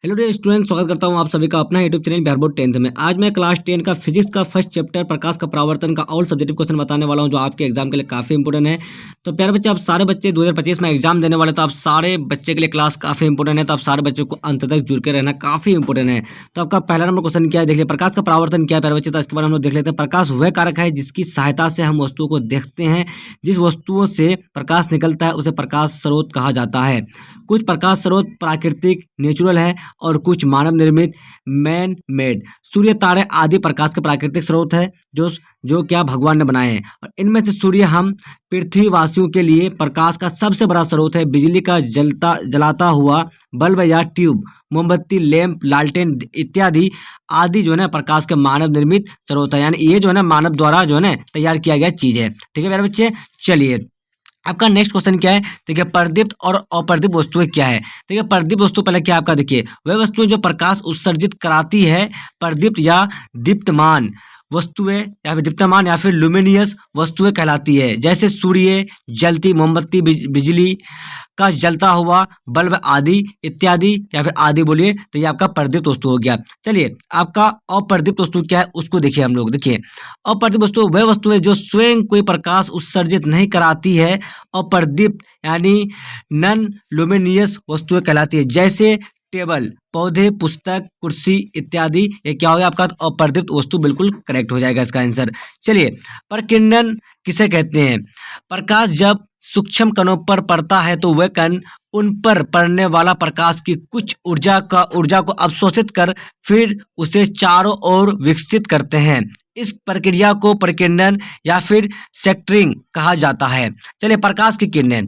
Hello dear student, स्वागत करता हूं आप सभी का अपना YouTube channel Bihar board 10th में। आज मैं क्लास 10 का फिजिक्स का फर्स्ट चैप्टर प्रकाश का परावर्तन का ऑल सब्जेक्टिव क्वेश्चन बताने वाला हूं, जो आपके एग्जाम के लिए काफी इंपॉर्टेंट है। तो प्यारे बच्चे, आप सारे बच्चे 2025 में एग्जाम देने वाले, तो आप सारे बच्चे के लिए क्लास काफी इंपॉर्टेंट है। तो आप सारे बच्चों को अंत तक जुड़ के रहना काफी इंपॉर्टेंट है। तो आपका पहला नंबर क्वेश्चन क्या है, देखिए प्रकाश का परावर्तन क्या है प्यारे बच्चे। तो इसके बारे में हम लोग देख लेते हैं। प्रकाश वह कारक है जिसकी सहायता से हम वस्तुओं को देखते हैं। जिस वस्तुओं से प्रकाश निकलता है उसे प्रकाश स्रोत कहा जाता है। कुछ प्रकाश स्रोत प्राकृतिक नेचुरल है और कुछ मानव निर्मित मैन मेड। सूर्य, तारे आदि प्रकाश के प्राकृतिक स्रोत है जो क्या भगवान ने बनाए हैं। और इनमें से सूर्य हम पृथ्वीवासियों के लिए प्रकाश का सबसे बड़ा स्रोत है। बिजली का जलाता हुआ बल्ब या ट्यूब, मोमबत्ती, लैंप, लालटेन इत्यादि आदि जो है ना प्रकाश के मानव निर्मित स्रोत है। यानी ये जो है ना मानव द्वारा जो है ना तैयार किया गया चीज है। ठीक है मेरे बच्चे, चलिए आपका नेक्स्ट क्वेश्चन क्या है। देखिए प्रदीप्त और अप्रदीप्त वस्तुएं क्या है। देखिए प्रदीप्त वस्तु पहले क्या आपका, देखिए वह वस्तुएं जो प्रकाश उत्सर्जित कराती है। प्रदीप्त या दीप्तमान वस्तुएं या फिर दीप्तमान या फिर लुमिनियस वस्तुएं कहलाती है। जैसे सूर्य, जलती मोमबत्ती, बिजली का जलता हुआ बल्ब आदि इत्यादि, या फिर आदि बोलिए, तो ये आपका प्रदीप्त वस्तु हो गया। चलिए आपका अप्रदीप्त वस्तु क्या है उसको देखिए हम लोग। देखिए अप्रदीप्त वस्तु वह वस्तु है जो स्वयं कोई प्रकाश उत्सर्जित नहीं कराती है। अप्रदीप्त यानी नॉन लुमिनियस वस्तुएं कहलाती है। जैसे टेबल, पौधे, पुस्तक, कुर्सी इत्यादि। ये क्या हो गया आपका अप्रदीप्त वस्तु, बिल्कुल करेक्ट हो जाएगा इसका आंसर। चलिए प्रकिरणन किसे कहते हैं। प्रकाश जब सूक्ष्म कणों पर पड़ता है तो वह कण उन पर पड़ने वाला प्रकाश की कुछ ऊर्जा को अवशोषित कर फिर उसे चारों ओर विकसित करते हैं। इस प्रक्रिया को प्रकिरणन या फिर स्कैटरिंग कहा जाता है। चलिए प्रकाश की किरणें,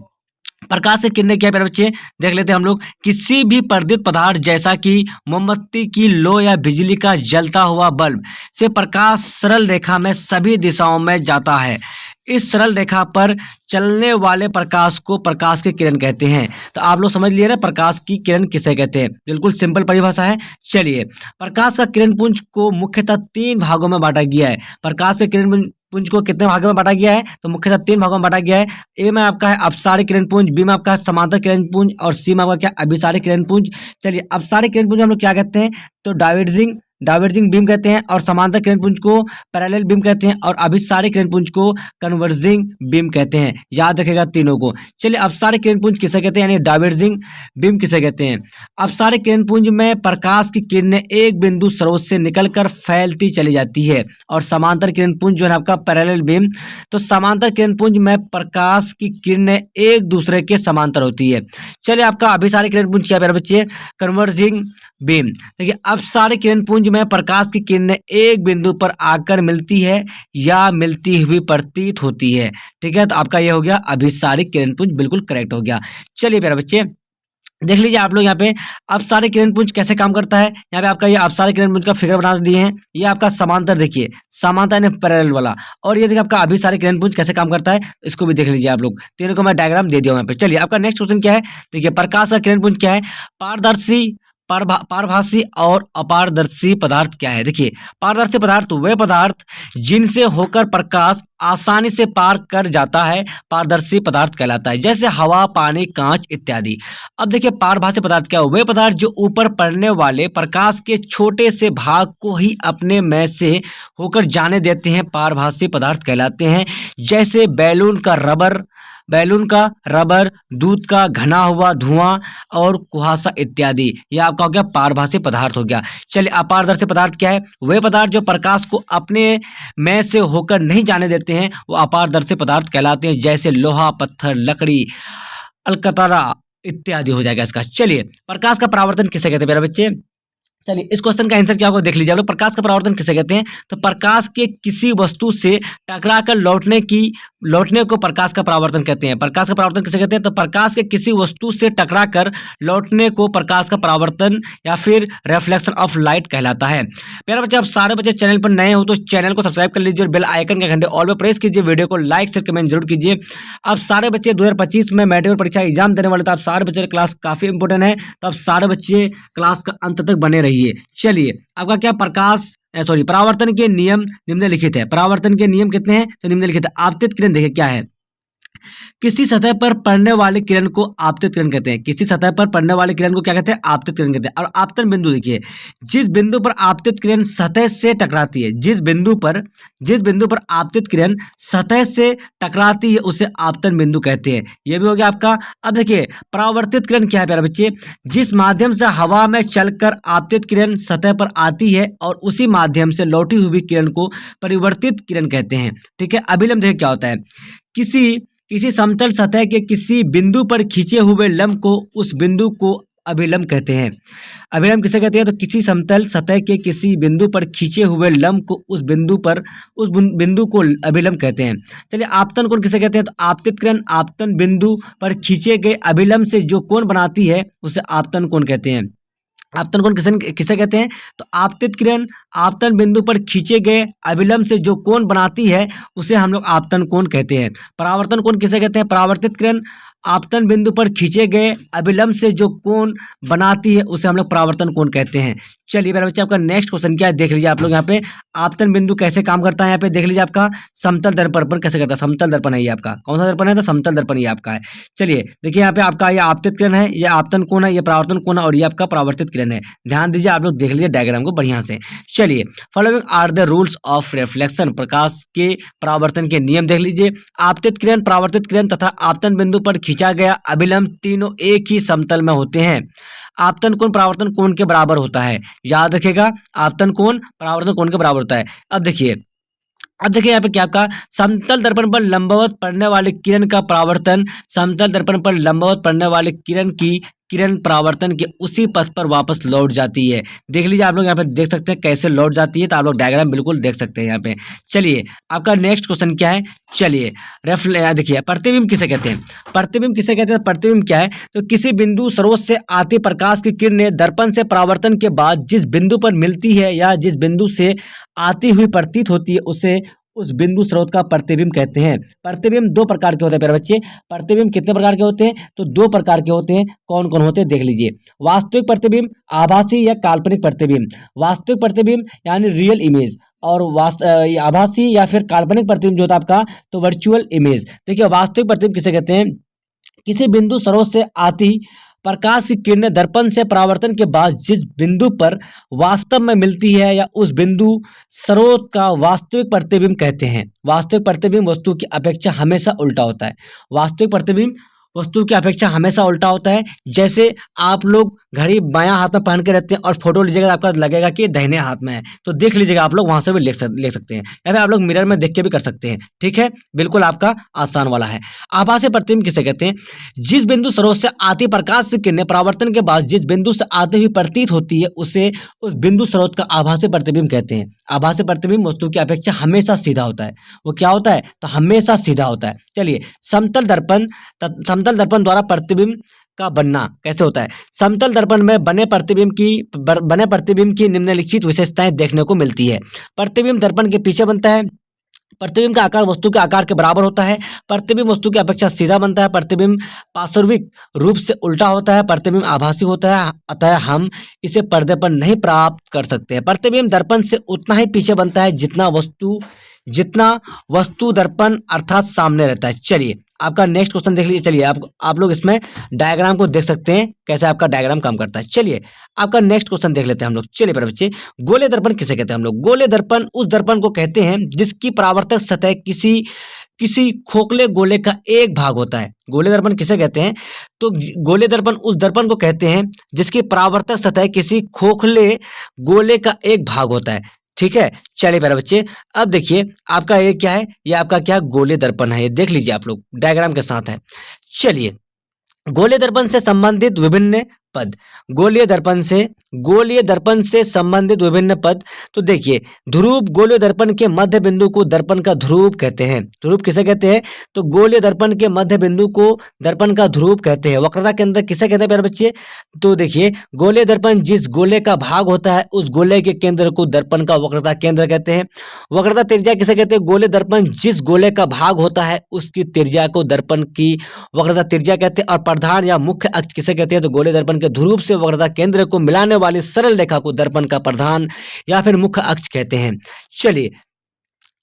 प्रकाश की किरणें क्या है प्यारे बच्चे, देख लेते हैं हम लोग। किसी भी प्रदीप्त पदार्थ जैसा कि मोमबत्ती की लो या बिजली का जलता हुआ बल्ब से प्रकाश सरल रेखा में सभी दिशाओं में जाता है। इस सरल रेखा पर चलने वाले प्रकाश को प्रकाश की किरण कहते हैं। तो आप लोग समझ लिए ना प्रकाश की किरण किसे कहते हैं, बिल्कुल सिंपल परिभाषा है। चलिए प्रकाश का किरण पुंज को मुख्यतः 3 भागों में बांटा गया है। प्रकाश के किरण पुंज को कितने भागों में बांटा गया है, तो मुख्यतः 3 भागों में बांटा गया है। ए में आपका है अपसारी किरण पुंज, बी में आपका है समांतर किरण पुंज, और सी में आपका क्या अभिसारी किरण पुंज। चलिए अपसारी किरण पुंज हम लोग क्या कहते हैं, तो डाइवर्जिंग बीम कहते हैं, और समांतर किरण पुंज को पैरेलल बीम कहते हैं, और अभिसारी किरण पुंज को कन्वर्जिंग बीम कहते हैं। याद रखेगा तीनों को। चलिए अपसारी किरण पुंज किसे कहते हैं, यानी डाइवर्जिंग बीम किसे कहते हैं। अपसारी किरण पुंज में प्रकाश की किरणें एक बिंदु स्रोत से निकलकर फैलती चली जाती है। और समांतर किरण पुंज जो है आपका पैरेलल बीम, तो समांतर किरण पुंज में प्रकाश की किरणें एक दूसरे के समांतर होती है। चलिए आपका अभिसारी किरण पुंज क्या है प्यारे बच्चे, कन्वर्जिंग बीम। देखिए अपसारी किरण पुंज में प्रकाश की किरणें एक बिंदु पर आकर मिलती है या मिलती हुई प्रतीत होती है। ठीक है, तो आपका ये हो गया अभिसारी किरण पुंज, बिल्कुल करेक्ट हो गया। चलिए प्यारे बच्चे देख लीजिए आप लोग यहाँ पे अपसारी किरण पुंज कैसे काम करता है। यहाँ पे आपका ये अपसारी किरण पुंज का फिगर बना दिए हैं। ये आपका समांतर, देखिए समांतर यानी पैरेलल वाला। और ये देखिए आपका अभिसारी किरण पुंज कैसे काम करता है, इसको भी देख लीजिए आप लोग। तीनों को मैं डायग्राम दे दिया हूँ यहाँ पे। चलिए आपका नेक्स्ट क्वेश्चन क्या है, देखिए प्रकाश का किरण पुंज क्या है। पारदर्शी, पारभासी और अपारदर्शी पदार्थ क्या है। देखिए पारदर्शी पदार्थ वे पदार्थ जिनसे होकर प्रकाश आसानी से पार कर जाता है, पारदर्शी पदार्थ कहलाता है। जैसे हवा, पानी, कांच इत्यादि। अब देखिए पारभासी पदार्थ क्या है, वे पदार्थ जो ऊपर पड़ने वाले प्रकाश के छोटे से भाग को ही अपने में से होकर जाने देते हैं, पारभासी पदार्थ कहलाते हैं। जैसे बैलून का रबर, दूध का घना हुआ धुआं और कुहासा इत्यादि। यह आपका हो गया पारभासी पदार्थ हो गया। चलिए अपारदर्शी पदार्थ क्या है, वे पदार्थ जो प्रकाश को अपने में से होकर नहीं जाने देते हैं, वो अपारदर्शी पदार्थ कहलाते हैं। जैसे लोहा, पत्थर, लकड़ी, अलकतरा इत्यादि हो जाएगा इसका। चलिए प्रकाश का परावर्तन किसे कहते हैं मेरे बच्चे। चलिए इस क्वेश्चन का आंसर क्या होगा देख लीजिए आप लोग। प्रकाश का परावर्तन किसे कहते हैं, तो प्रकाश के किसी वस्तु से टकराकर लौटने को प्रकाश का परावर्तन कहते हैं। प्रकाश का परावर्तन किसे कहते हैं, तो प्रकाश के किसी वस्तु से टकराकर लौटने को प्रकाश का परावर्तन या फिर रिफ्लेक्शन ऑफ लाइट कहलाता है। प्यारे बच्चे, आप सारे बच्चे चैनल पर नए हो तो चैनल को सब्सक्राइब कर लीजिए और बेल आइकन का घंटे ऑल पे प्रेस कीजिए। वीडियो को लाइक शेयर कमेंट जरूर कीजिए। आप सारे बच्चे 2025 में मैट्रिक परीक्षा एग्जाम देने वाले, तो आप सारे बच्चे क्लास काफी इंपॉर्टेंट है, तो आप सारे बच्चे क्लास का अंत तक बने रहिए। चलिए आपका क्या परावर्तन के नियम निम्नलिखित है। परावर्तन के नियम कितने हैं, तो निम्नलिखित है। आपतित किरण देखिए क्या है, किसी सतह पर पड़ने वाले किरण को आपतित किरण कहते हैं। किसी सतह पर पड़ने वाले किरण को क्या कहते हैं? आपतित किरण कहते हैं। और आपतन बिंदु देखिए, जिस बिंदु पर आपतित किरण सतह से टकराती है, जिस बिंदु पर आपतित किरण सतह से टकराती है उसे आपतन बिंदु कहते हैं। ये भी हो गया आपका। अब देखिए परावर्तित किरण क्या है प्यारे बच्चे? जिस माध्यम से हवा में चलकर आपतित किरण सतह पर आती है और उसी माध्यम से लौटी हुई किरण को परिवर्तित किरण कहते हैं। ठीक है। अभिलंब देखिए क्या होता है? किसी किसी समतल सतह के किसी बिंदु पर खींचे हुए लंब को उस बिंदु को अभिलंब कहते हैं। अभिलंब किसे कहते हैं? तो किसी समतल सतह के किसी बिंदु पर खींचे हुए लंब को उस बिंदु को अभिलंब कहते हैं। चलिए आपतन कोण किसे कहते हैं? तो आपतित किरण आपतन बिंदु पर खींचे गए अभिलंब से जो कोण बनाती है उसे आपतन कोण कहते हैं। आपतन कोण किसे किसे कहते हैं? तो आपतित किरण आपतन बिंदु पर खींचे गए अभिलंब से जो कोण बनाती है उसे हम लोग आपतन कोण कहते हैं। परावर्तन कोण किसे कहते हैं? परावर्तित किरण आपतन बिंदु पर खींचे गए अभिलंब से जो कोण बनाती है उसे हम लोग परावर्तन कोण कहते हैं। चलिए मेरे बच्चे आपका नेक्स्ट क्वेश्चन क्या है देख लीजिए आप लोग। यहाँ पे आपतन बिंदु कैसे काम करता है यहाँ पे देख लीजिए। आपका समतल दर्पण पर कैसे करता है? समतल दर्पण है ये आपका। कौन सा दर्पण है? तो समतल दर्पण ये आपका है। चलिए देखिए यहाँ पे आपका ये आपतित किरण है, ये आपतन कोण है, ये परावर्तन कोण है और ये आपका परावर्तित किरण है। ध्यान दीजिए आप लोग देख लीजिए डायग्राम को बढ़िया से। चलिए following are the rules of reflection, प्रकाश के परावर्तन के नियम देख लीजिए। आपतित किरण, परावर्तित किरण तथा आपतन बिंदु पर खींचा गया अभिलंब तीनों एक ही समतल में होते हैं। आपतन कोण परावर्तन कोण के बराबर होता है। याद रखिएगा आपतन कोण परावर्तन कोण के बराबर होता है। अब देखिए यहाँ पे क्या आपका समतल दर्पण पर लंबवत पड़ने वाले किरण का परावर्तन समतल दर्पण पर लंबवत पड़ने वाले किरण परावर्तन के उसी पथ पर वापस लौट जाती है। देख लीजिए आप लोग यहाँ पे देख सकते हैं कैसे लौट जाती है, तो आप लोग डायग्राम बिल्कुल देख सकते हैं यहाँ पे। चलिए आपका नेक्स्ट क्वेश्चन क्या है? चलिए देखिए प्रतिबिंब किसे कहते हैं? प्रतिबिंब किसे कहते हैं? प्रतिबिंब क्या है? तो किसी बिंदु स्रोत से आती प्रकाश की किरणें दर्पण से परावर्तन के बाद जिस बिंदु पर मिलती है या जिस बिंदु से आती हुई प्रतीत होती है उसे उस बिंदु स्रोत का प्रतिबिंब कहते हैं। प्रतिबिंब दो प्रकार के होते हैं प्यारे बच्चे। प्रतिबिंब कितने प्रकार के होते हैं? तो दो प्रकार के होते हैं। कौन कौन होते हैं देख लीजिए। वास्तविक प्रतिबिंब, आभासी या काल्पनिक प्रतिबिंब। वास्तविक प्रतिबिंब यानी रियल इमेज और आभासी या फिर काल्पनिक प्रतिबिंब जो होता है आपका तो वर्चुअल इमेज। देखिए वास्तविक प्रतिबिंब किसे कहते हैं? किसी बिंदु स्रोत से आती प्रकाश की किरणें दर्पण से परावर्तन के बाद जिस बिंदु पर वास्तव में मिलती है या उस बिंदु स्रोत का वास्तविक प्रतिबिंब कहते हैं। वास्तविक प्रतिबिंब वस्तु की अपेक्षा हमेशा उल्टा होता है। वास्तविक प्रतिबिंब वस्तु की अपेक्षा हमेशा उल्टा होता है। जैसे आप लोग घड़ी बायां हाथ में पहन के रहते हैं और फोटो लीजिएगा तो आपका लगेगा कि दाहिने हाथ में है, तो देख लीजिएगा आप लोग वहां से भी ले सकते हैं या फिर आप लोग मिरर में देख के भी कर सकते हैं। ठीक है, बिल्कुल आपका आसान वाला है। आभासी प्रतिबिंब किसे कहते हैं? जिस बिंदु स्रोत से आती प्रकाश की किरणें परावर्तन के बाद जिस बिंदु से आती हुई प्रतीत होती है उसे उस बिंदु स्रोत का आभासी प्रतिबिंब कहते हैं। आभासी प्रतिबिंब वस्तु की अपेक्षा हमेशा सीधा होता है। वो क्या होता है? तो हमेशा सीधा होता है। चलिए समतल दर्पण द्वारा प्रतिबिंब का बनना कैसे होता है? समतल दर्पण में बने प्रतिबिंब की निम्नलिखित विशेषताएं देखने को मिलती है। प्रतिबिंब दर्पण के पीछे बनता है। प्रतिबिंब का आकार वस्तु के आकार के बराबर होता है। प्रतिबिंब वस्तु की अपेक्षा सीधा बनता है। प्रतिबिंब पार्श्विक रूप से उल्टा होता है। प्रतिबिंब आभासी होता है, अतः हम इसे पर्दे पर नहीं प्राप्त कर सकते हैं। प्रतिबिंब दर्पण से उतना ही पीछे बनता है जितना वस्तु दर्पण अर्थात सामने रहता है। चलिए आपका नेक्स्ट क्वेश्चन देख लीजिए। चलिए आप लोग इसमें डायग्राम को देख सकते हैं कैसे आपका डायग्राम काम करता है। चलिए आपका नेक्स्ट क्वेश्चन देख लेते हैं हम लोग। चलिए पर बच्चे गोले दर्पण किसे कहते हैं हम लोग? गोले दर्पण उस दर्पण को कहते हैं जिसकी परावर्तक सतह किसी खोखले गोले का एक भाग होता है। गोले दर्पण किसे कहते हैं? तो गोले दर्पण उस दर्पण को कहते हैं जिसकी परावर्तक सतह किसी खोखले गोले का एक भाग होता है। ठीक है, चलिए प्यारे बच्चे अब देखिए आपका ये क्या है? ये आपका क्या गोले दर्पण है, ये देख लीजिए आप लोग डायग्राम के साथ है। चलिए गोले दर्पण से संबंधित विभिन्न पद, गोलीय दर्पण से संबंधित विभिन्न पद। तो देखिए ध्रुव गोलीय दर्पण के मध्य बिंदु को दर्पण का ध्रुव कहते हैं। ध्रुव किसे कहते हैं? तो गोलीय दर्पण के मध्य बिंदु को दर्पण का ध्रुव कहते हैं। वक्रता केंद्र किसे कहते हैं प्यारे बच्चे? तो देखिए गोलीय दर्पण जिस गोले का भाग होता है उस गोले के केंद्र को दर्पण का वक्रता केंद्र कहते हैं। वक्रता त्रिज्या किसे कहते हैं? गोलीय दर्पण जिस गोले का भाग होता है उसकी त्रिज्या को दर्पण की वक्रता त्रिज्या कहते हैं। और प्रधान या मुख्य अक्ष किसे कहते हैं? तो गोलीय दर्पण के ध्रुव से वक्रता केंद्र को मिलाने वाली सरल रेखा को दर्पण का प्रधान या फिर मुख्य अक्ष कहते हैं। चलिए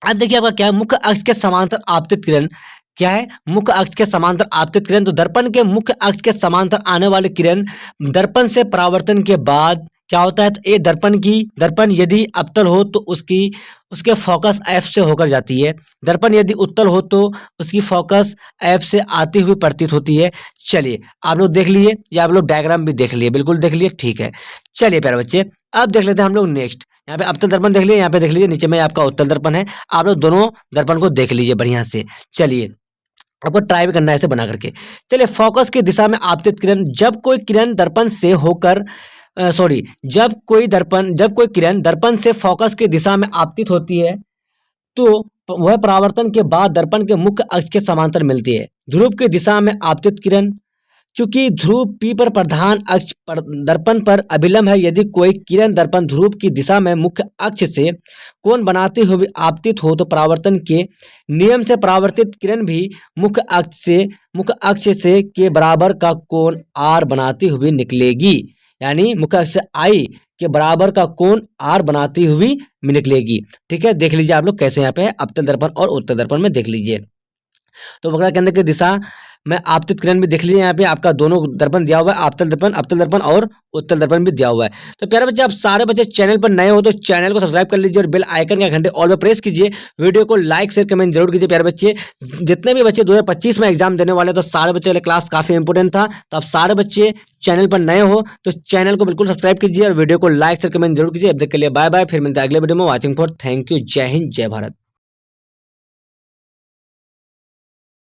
अब देखिए आपका क्या मुख्य अक्ष के समांतर आपतित किरण क्या है, मुख्य अक्ष के समांतर आपतित किरण। तो दर्पण के मुख्य अक्ष के समांतर आने वाली किरण दर्पण से परावर्तन के बाद क्या होता है, तो ये दर्पण यदि अवतल हो तो उसके फोकस एफ से होकर जाती है। दर्पण यदि उत्तल हो तो उसकी फोकस एफ से आती हुई प्रतीत होती है। चलिए आप लोग देख लिए, या आप लोग डायग्राम भी देख लिए, बिल्कुल देख लिए, ठीक है। चलिए प्यारे बच्चे, अब देख लेते हैं हम लोग नेक्स्ट। यहाँ पे अवतल दर्पण देख लिए, यहाँ पे देख लीजिए नीचे में आपका उत्तल दर्पण है। आप लोग दोनों दर्पण को देख लीजिए बढ़िया से। चलिए आपको ट्राई भी करना है ऐसे बना करके। चलिए, फोकस की दिशा में आपतित किरण, जब कोई किरण दर्पण से होकर जब कोई किरण दर्पण से फोकस की दिशा में आपतित होती है तो वह परावर्तन के बाद दर्पण के मुख्य अक्ष के समांतर मिलती है। ध्रुव की दिशा में आपतित किरण, चूंकि ध्रुव पी पर प्रधान अक्ष पर दर्पण पर अभिलंब है, यदि कोई किरण दर्पण ध्रुव की दिशा में मुख्य अक्ष से कोण बनाते हुए आपतित हो तो परावर्तन के नियम से परावर्तित किरण भी मुख्य अक्ष से के बराबर का कोण आर बनाती हुई निकलेगी। यानी मुख्य अक्ष आई के बराबर का कोण आर बनाती हुई निकलेगी। ठीक है, देख लीजिए आप लोग कैसे यहाँ पे है, अवतल दर्पण और उत्तल दर्पण में देख लीजिए। तो वक्र केंद्र की दिशा में आपतित किरण भी देख लीजिए, यहाँ पे आपका दोनों दर्पण दिया हुआ है, अवतल दर्पण और उत्तल दर्पण भी दिया हुआ है। तो प्यारे बच्चे, आप सारे बच्चे चैनल पर नए हो तो चैनल को सब्सक्राइब कर लीजिए और बेल आइकन का घंटे ऑल पर प्रेस कीजिए। वीडियो को लाइक शेयर कमेंट जरूर कीजिए। प्यारे बच्चे, जितने भी बच्चे 2025 में एग्जाम देने वाले तो सारे बच्चे के लिए क्लास काफी इंपोर्टेंट था। तो आप सारे बच्चे चैनल पर नए हो तो चैनल को बिल्कुल सब्सक्राइब कीजिए और वीडियो को लाइक शेयर कमेंट जरूर कीजिए। अब तक के लिए बाय बाय, फिर मिलते हैं अगले वीडियो में। वॉचिंग फॉर, थैंक यू, जय हिंद, जय भारत।